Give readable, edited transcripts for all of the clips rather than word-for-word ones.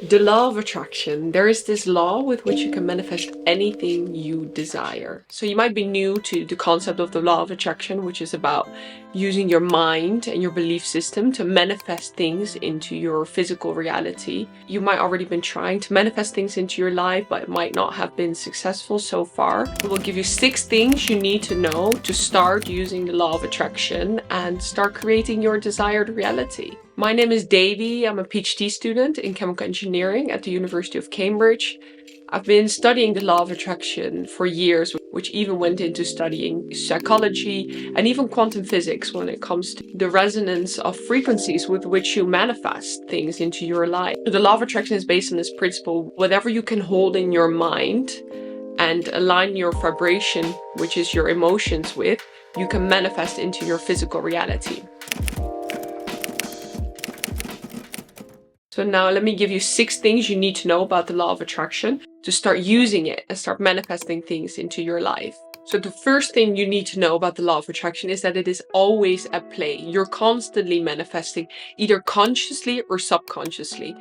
The law of attraction. There is this law with which you can manifest anything you desire. So you might be new to the concept of the law of attraction, which is about using your mind and your belief system to manifest things into your physical reality. You might already been trying to manifest things into your life, but it might not have been successful so far. We'll give you 6 things you need to know to start using the law of attraction and start creating your desired reality. My name is Davy. I'm a PhD student in chemical engineering at the University of Cambridge. I've been studying the law of attraction for years, which even went into studying psychology and even quantum physics when it comes to the resonance of frequencies with which you manifest things into your life. The law of attraction is based on this principle: whatever you can hold in your mind and align your vibration, which is your emotions, with, you can manifest into your physical reality. So now let me give you 6 things you need to know about the law of attraction to start using it and start manifesting things into your life. So the first thing you need to know about the law of attraction is that it is always at play. You're constantly manifesting, either consciously or subconsciously.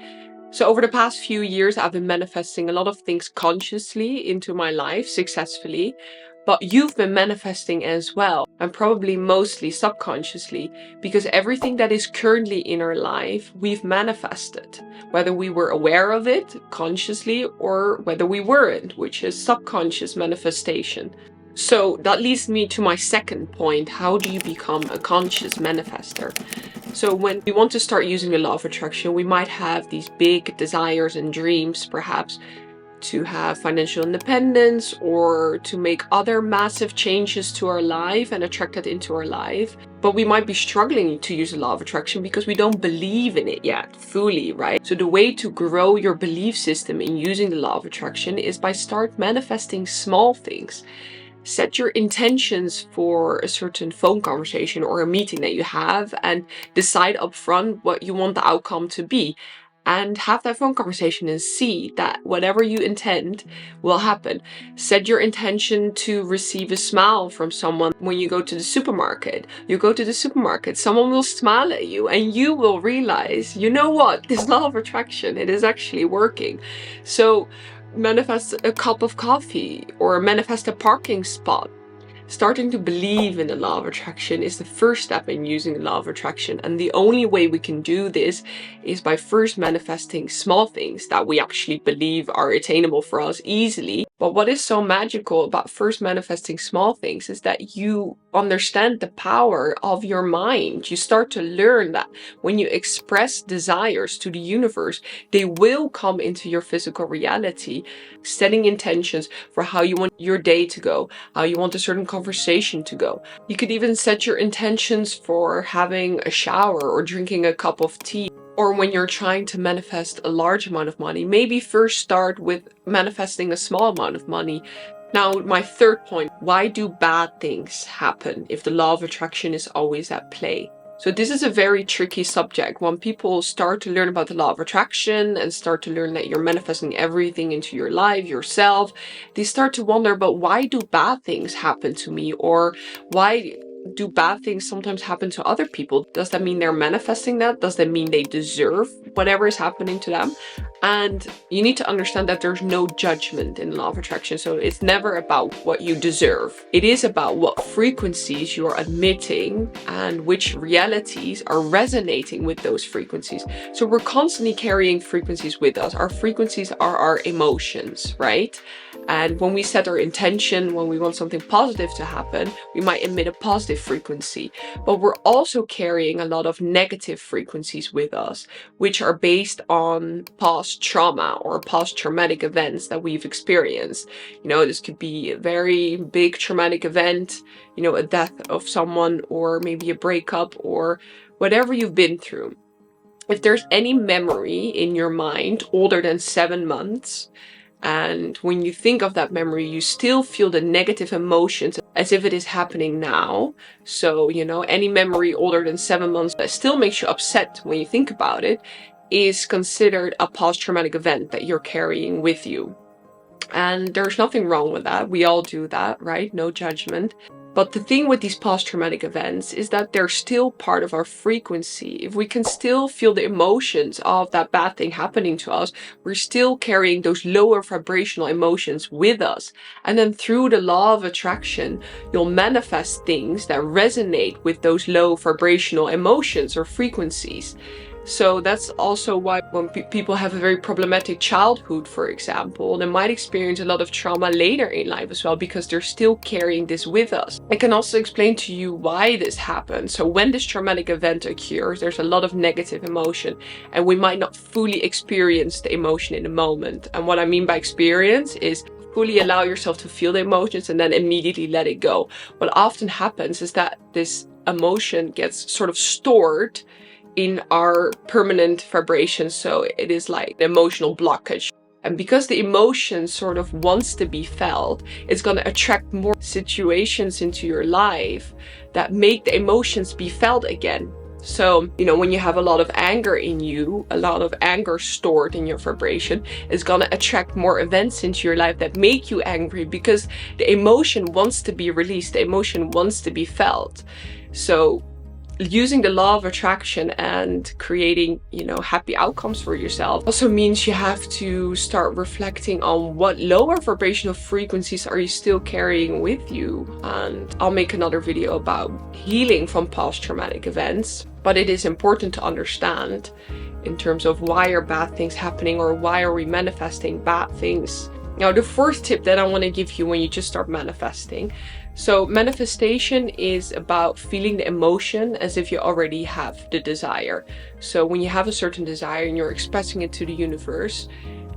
So over the past few years, I've been manifesting a lot of things consciously into my life successfully. But you've been manifesting as well, and probably mostly subconsciously, because everything that is currently in our life, we've manifested, whether we were aware of it consciously or whether we weren't, which is subconscious manifestation. So that leads me to my second point: how do you become a conscious manifester? So when we want to start using the law of attraction, we might have these big desires and dreams, perhaps, to have financial independence or to make other massive changes to our life and attract that into our life. But we might be struggling to use the law of attraction because we don't believe in it yet fully, right? So the way to grow your belief system in using the law of attraction is by start manifesting small things. Set your intentions for a certain phone conversation or a meeting that you have and decide upfront what you want the outcome to be. And have that phone conversation and see that whatever you intend will happen. Set your intention to receive a smile from someone when you go to the supermarket. You go to the supermarket, someone will smile at you and you will realize, you know what, this law of attraction, it is actually working. So manifest a cup of coffee or manifest a parking spot. Starting to believe in the law of attraction is the first step in using the law of attraction, and the only way we can do this is by first manifesting small things that we actually believe are attainable for us easily. But what is so magical about first manifesting small things is that you understand the power of your mind. You start to learn that when you express desires to the universe, they will come into your physical reality. Setting intentions for how you want your day to go, how you want a certain conversation to go. You could even set your intentions for having a shower or drinking a cup of tea. Or when you're trying to manifest a large amount of money, maybe first start with manifesting a small amount of money. Now, my third point: why do bad things happen if the law of attraction is always at play? So this is a very tricky subject. When people start to learn about the law of attraction and start to learn that you're manifesting everything into your life yourself, they start to wonder, but why do bad things happen to me? Or why do bad things sometimes happen to other people? Does that mean they're manifesting that? Does that mean they deserve whatever is happening to them? And you need to understand that there's no judgment in law of attraction. So it's never about what you deserve. It is about what frequencies you're emitting and which realities are resonating with those frequencies. So we're constantly carrying frequencies with us. Our frequencies are our emotions, right? And when we set our intention, when we want something positive to happen, we might emit a positive frequency. But we're also carrying a lot of negative frequencies with us, which are based on past trauma or past traumatic events that we've experienced. You know, this could be a very big traumatic event, you know, a death of someone, or maybe a breakup, or whatever you've been through. If there's any memory in your mind older than 7 months, and when you think of that memory, you still feel the negative emotions as if it is happening now. So, you know, any memory older than 7 months that still makes you upset when you think about it is considered a post-traumatic event that you're carrying with you. And there's nothing wrong with that. We all do that, right? No judgment. But the thing with these post-traumatic events is that they're still part of our frequency. If we can still feel the emotions of that bad thing happening to us, we're still carrying those lower vibrational emotions with us. And then through the law of attraction, you'll manifest things that resonate with those low vibrational emotions or frequencies. So that's also why when people have a very problematic childhood, for example, they might experience a lot of trauma later in life as well, because they're still carrying this with us. I can also explain to you why this happens. So when this traumatic event occurs, there's a lot of negative emotion, and we might not fully experience the emotion in the moment. And what I mean by experience is fully allow yourself to feel the emotions and then immediately let it go. What often happens is that this emotion gets sort of stored in our permanent vibration. So it is like the emotional blockage. And because the emotion sort of wants to be felt, it's going to attract more situations into your life that make the emotions be felt again. So, when you have a lot of anger in you, a lot of anger stored in your vibration, it's going to attract more events into your life that make you angry, because the emotion wants to be released, the emotion wants to be felt. So using the law of attraction and creating, happy outcomes for yourself also means you have to start reflecting on what lower vibrational frequencies are you still carrying with you. And I'll make another video about healing from past traumatic events. But it is important to understand in terms of why are bad things happening, or why are we manifesting bad things. Now, the fourth tip that I want to give you when you just start manifesting. So manifestation is about feeling the emotion as if you already have the desire. So when you have a certain desire and you're expressing it to the universe,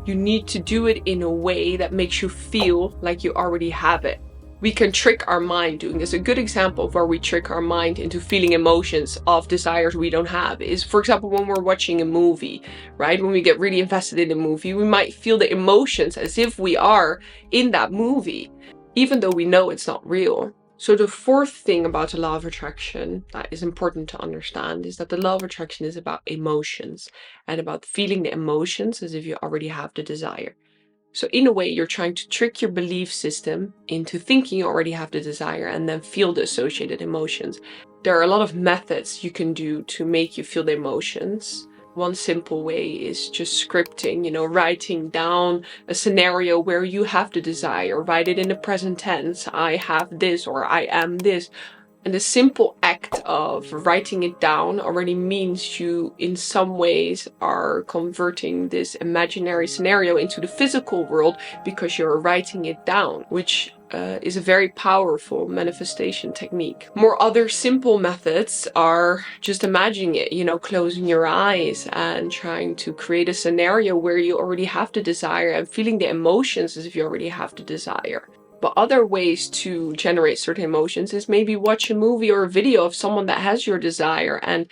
you need to do it in a way that makes you feel like you already have it. We can trick our mind doing this. A good example of where we trick our mind into feeling emotions of desires we don't have is, for example, when we're watching a movie, right? When we get really invested in a movie, we might feel the emotions as if we are in that movie, even though we know it's not real. So the fourth thing about the law of attraction that is important to understand is that the law of attraction is about emotions and about feeling the emotions as if you already have the desire. So in a way, you're trying to trick your belief system into thinking you already have the desire and then feel the associated emotions. There are a lot of methods you can do to make you feel the emotions. One simple way is just scripting, writing down a scenario where you have the desire. Write it in the present tense. I have this, or I am this. And the simple act of writing it down already means you, in some ways, are converting this imaginary scenario into the physical world because you're writing it down, which is a very powerful manifestation technique. More other simple methods are just imagining it, closing your eyes and trying to create a scenario where you already have the desire and feeling the emotions as if you already have the desire. But other ways to generate certain emotions is maybe watch a movie or a video of someone that has your desire and,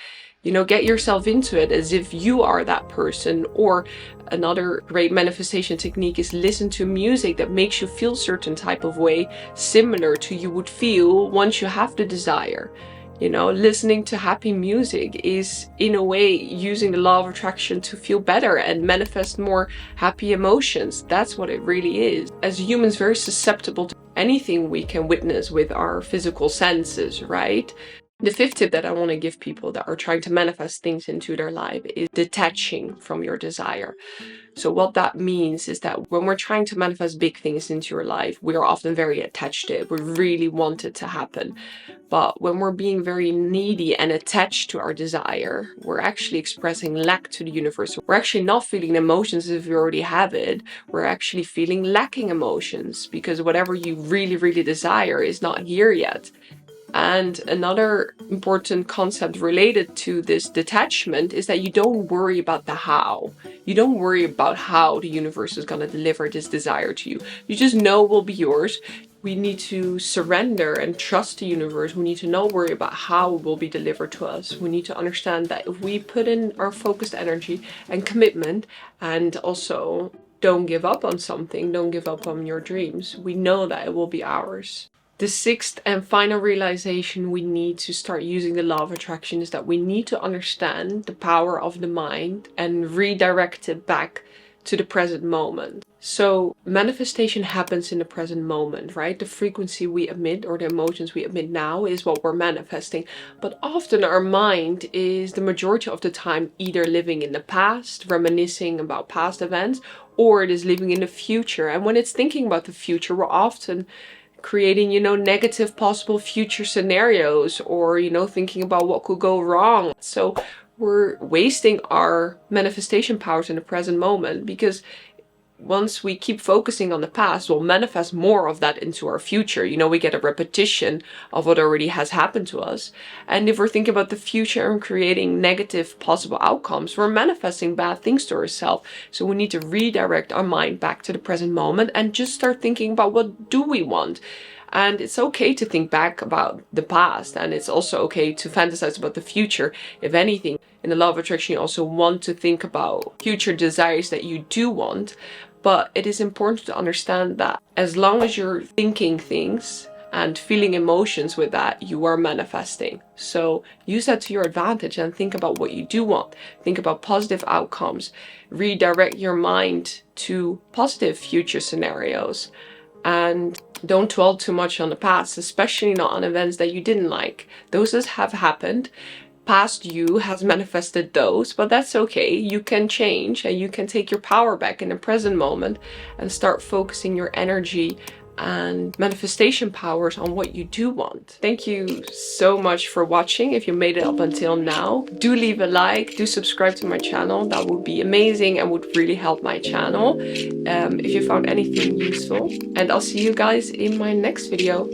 get yourself into it as if you are that person. Or another great manifestation technique is listen to music that makes you feel certain type of way, similar to you would feel once you have the desire. Listening to happy music is, in a way, using the law of attraction to feel better and manifest more happy emotions. That's what it really is. As humans, very susceptible to anything we can witness with our physical senses, right? The fifth tip that I want to give people that are trying to manifest things into their life is detaching from your desire. So what that means is that when we're trying to manifest big things into your life, we are often very attached to it. We really want it to happen. But when we're being very needy and attached to our desire, we're actually expressing lack to the universe. We're actually not feeling emotions as if we already have it. We're actually feeling lacking emotions because whatever you really, really desire is not here yet. And another important concept related to this detachment is that you don't worry about the how. You don't worry about how the universe is going to deliver this desire to you. You just know it will be yours. We need to surrender and trust the universe. We need to not worry about how it will be delivered to us. We need to understand that if we put in our focused energy and commitment, and also don't give up on something, don't give up on your dreams, we know that it will be ours. The sixth and final realization we need to start using the law of attraction is that we need to understand the power of the mind and redirect it back to the present moment. So manifestation happens in the present moment, right? The frequency we emit or the emotions we emit now is what we're manifesting. But often our mind is the majority of the time either living in the past, reminiscing about past events, or it is living in the future. And when it's thinking about the future, we're often creating, negative possible future scenarios, or, thinking about what could go wrong. So we're wasting our manifestation powers in the present moment, because once we keep focusing on the past, we'll manifest more of that into our future. We get a repetition of what already has happened to us. And if we're thinking about the future and creating negative possible outcomes, we're manifesting bad things to ourselves. So we need to redirect our mind back to the present moment and just start thinking about what do we want. And it's okay to think back about the past, and it's also okay to fantasize about the future. If anything, in the law of attraction, you also want to think about future desires that you do want. But it is important to understand that as long as you're thinking things and feeling emotions with that, you are manifesting. So use that to your advantage and think about what you do want. Think about positive outcomes. Redirect your mind to positive future scenarios. And don't dwell too much on the past, especially not on events that you didn't like. Those have happened. Past you has manifested those, but that's okay. You can change and you can take your power back in the present moment and start focusing your energy and manifestation powers on what you do want. Thank you so much for watching. If you made it up until now, do leave a like, do subscribe to my channel. That would be amazing and would really help my channel if you found anything useful. And I'll see you guys in my next video.